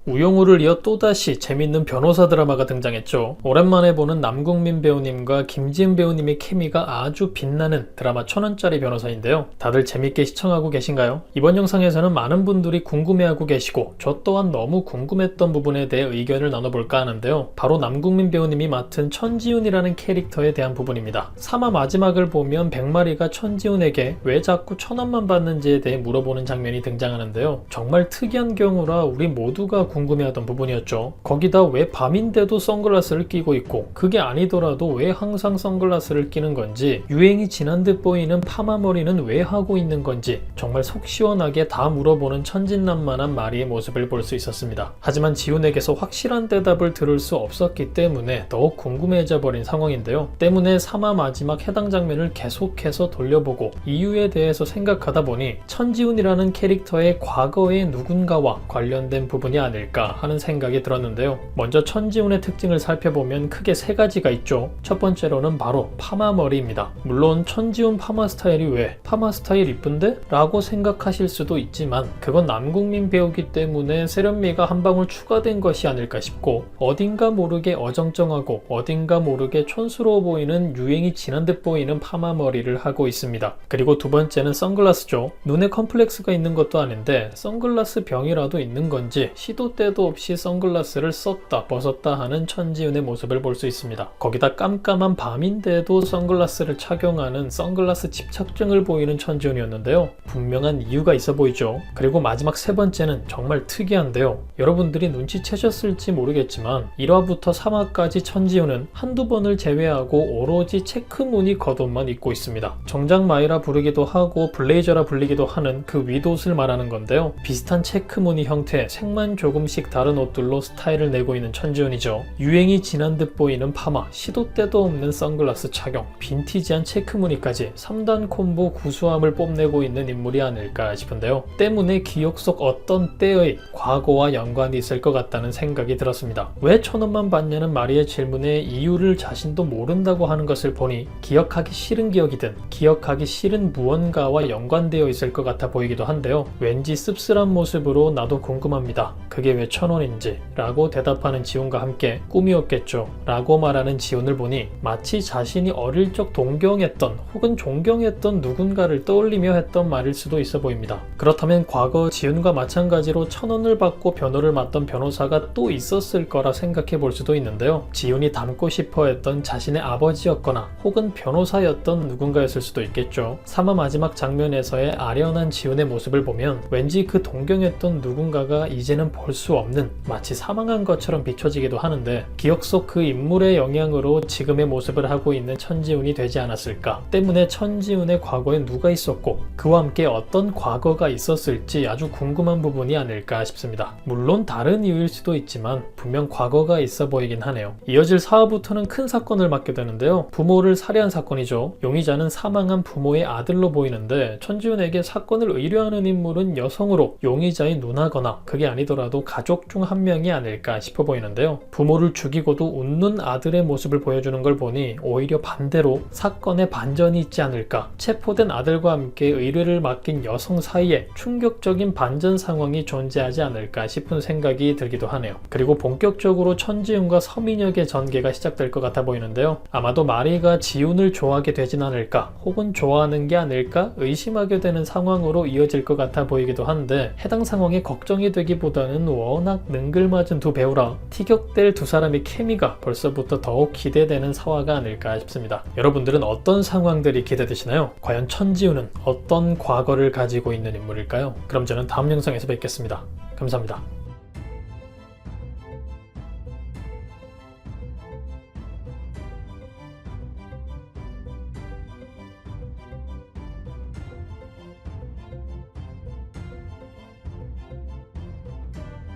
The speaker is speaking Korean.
우영우를 이어 또다시 재밌는 변호사 드라마가 등장했죠. 오랜만에 보는 남궁민 배우님과 김지은 배우님의 케미가 아주 빛나는 드라마 1000원짜리 변호사인데요. 다들 재밌게 시청하고 계신가요? 이번 영상에서는 많은 분들이 궁금해하고 계시고 저 또한 너무 궁금했던 부분에 대해 의견을 나눠볼까 하는데요. 바로 남궁민 배우님이 맡은 천지훈이라는 캐릭터에 대한 부분입니다. 3화 마지막을 보면 백마리가 천지훈에게 왜 자꾸 1000원만 받는지에 대해 물어보는 장면이 등장하는데요. 정말 특이한 경우라 우리 모두가 궁금해하던 부분이었죠. 거기다 왜 밤인데도 선글라스를 끼고 있고 그게 아니더라도 왜 항상 선글라스를 끼는 건지 유행이 지난 듯 보이는 파마머리는 왜 하고 있는 건지 정말 속 시원하게 다 물어보는 천진난만한 마리의 모습을 볼 수 있었습니다. 하지만 지훈에게서 확실한 대답을 들을 수 없었기 때문에 더욱 궁금해져 버린 상황인데요. 때문에 3화 마지막 해당 장면을 계속해서 돌려보고 이유에 대해서 생각하다 보니 천지훈이라는 캐릭터의 과거의 누군가와 관련된 부분이 아닐까 하는 생각이 들었는데요. 먼저 천지훈의 특징을 살펴보면 크게 세 가지가 있죠. 첫 번째로는 바로 파마머리입니다. 물론 천지훈 파마 스타일이 왜 파마 스타일 이쁜데? 라고 생각하실 수도 있지만 그건 남궁민 배우기 때문에 세련미가 한 방울 추가된 것이 아닐까 싶고 어딘가 모르게 어정쩡하고 어딘가 모르게 촌스러워 보이는 유행이 지난 듯 보이는 파마머리를 하고 있습니다. 그리고 두 번째는 선글라스죠. 눈에 컴플렉스가 있는 것도 아닌데 선글라스 병이라도 있는 건지 시도 때도 없이 선글라스를 썼다 벗었다 하는 천지훈의 모습을 볼 수 있습니다. 거기다 깜깜한 밤인데도 선글라스를 착용하는 선글라스 집착증을 보이는 천지훈이었는데요. 분명한 이유가 있어 보이죠. 그리고 마지막 세 번째는 정말 특이한데요. 여러분들이 눈치채셨을지 모르겠지만 1화부터 3화까지 천지훈은 한두 번을 제외하고 오로지 체크무늬 겉옷만 입고 있습니다. 정장 마이라 부르기도 하고 블레이저라 불리기도 하는 그 윗옷을 말하는 건데요. 비슷한 체크무늬 형태, 색만 조금씩 다른 옷들로 스타일을 내고 있는 천지훈이죠. 유행이 지난 듯 보이는 파마, 시도 때도 없는 선글라스 착용, 빈티지한 체크무늬까지 3단 콤보 구수함을 뽐내고 있는 인물이 아닐까 싶은데요. 때문에 기억 속 어떤 때의 과거와 연관이 있을 것 같다는 생각이 들었습니다. 왜 1000원만 받냐는 마리의 질문에 이유를 자신도 모른다고 하는 것을 보니 기억하기 싫은 기억이든 기억하기 싫은 무언가와 연관되어 있을 것 같아 보이기도 한데요. 왠지 씁쓸한 모습으로 나도 궁금합니다. 그게 왜 1000원인지 라고 대답하는 지훈과 함께 꿈이었겠죠 라고 말하는 지훈을 보니 마치 자신이 어릴 적 동경했던 혹은 존경했던 누군가를 떠올리며 했던 말일 수도 있어 보입니다. 그렇다면 과거 지훈과 마찬가지로 1000원을 받고 변호를 맡던 변호사가 또 있었을 거라 생각해 볼 수도 있는데요. 지훈이 닮고 싶어 했던 자신의 아버지였거나 혹은 변호사였던 누군가였을 수도 있겠죠. 3화 마지막 장면에서의 아련한 지훈의 모습을 보면 왠지 그 동경했던 누군가가 이제는 볼 수 없는 마치 사망한 것처럼 비춰지기도 하는데 기억 속 그 인물의 영향으로 지금의 모습을 하고 있는 천지훈이 되지 않았을까. 때문에 천지훈의 과거에 누가 있었고 그와 함께 어떤 과거가 있었을지 아주 궁금한 부분이 아닐까 싶습니다. 물론 다른 이유일 수도 있지만 분명 과거가 있어 보이긴 하네요. 이어질 4화부터는 큰 사건을 맡게 되는데요. 부모를 살해한 사건이죠. 용의자는 사망한 부모의 아들로 보이는데 천지훈에게 사건을 의뢰하는 인물은 여성으로 용의자의 누나거나 그게 아니더라도 가족 중 한 명이 아닐까 싶어 보이는데요. 부모를 죽이고도 웃는 아들의 모습을 보여주는 걸 보니 오히려 반대로 사건에 반전이 있지 않을까. 체포된 아들과 함께 의뢰를 맡긴 여성 사이에 충격적인 반전 상황이 존재하지 않을까 싶은 생각이 들기도 하네요. 그리고 본격적으로 천지훈과 서민혁의 전개가 시작될 것 같아 보이는데요. 아마도 마리가 지훈을 좋아하게 되진 않을까 혹은 좋아하는 게 아닐까 의심하게 되는 상황으로 이어질 것 같아 보이기도 한데 해당 상황이 걱정이 되기보다는 워낙 능글맞은 두 배우라 티격될 두 사람의 케미가 벌써부터 더욱 기대되는 사화가 아닐까 싶습니다. 여러분들은 어떤 상황들이 기대되시나요? 과연 천지훈은 어떤 과거를 가지고 있는 인물일까요? 그럼 저는 다음 영상에서 뵙겠습니다. 감사합니다.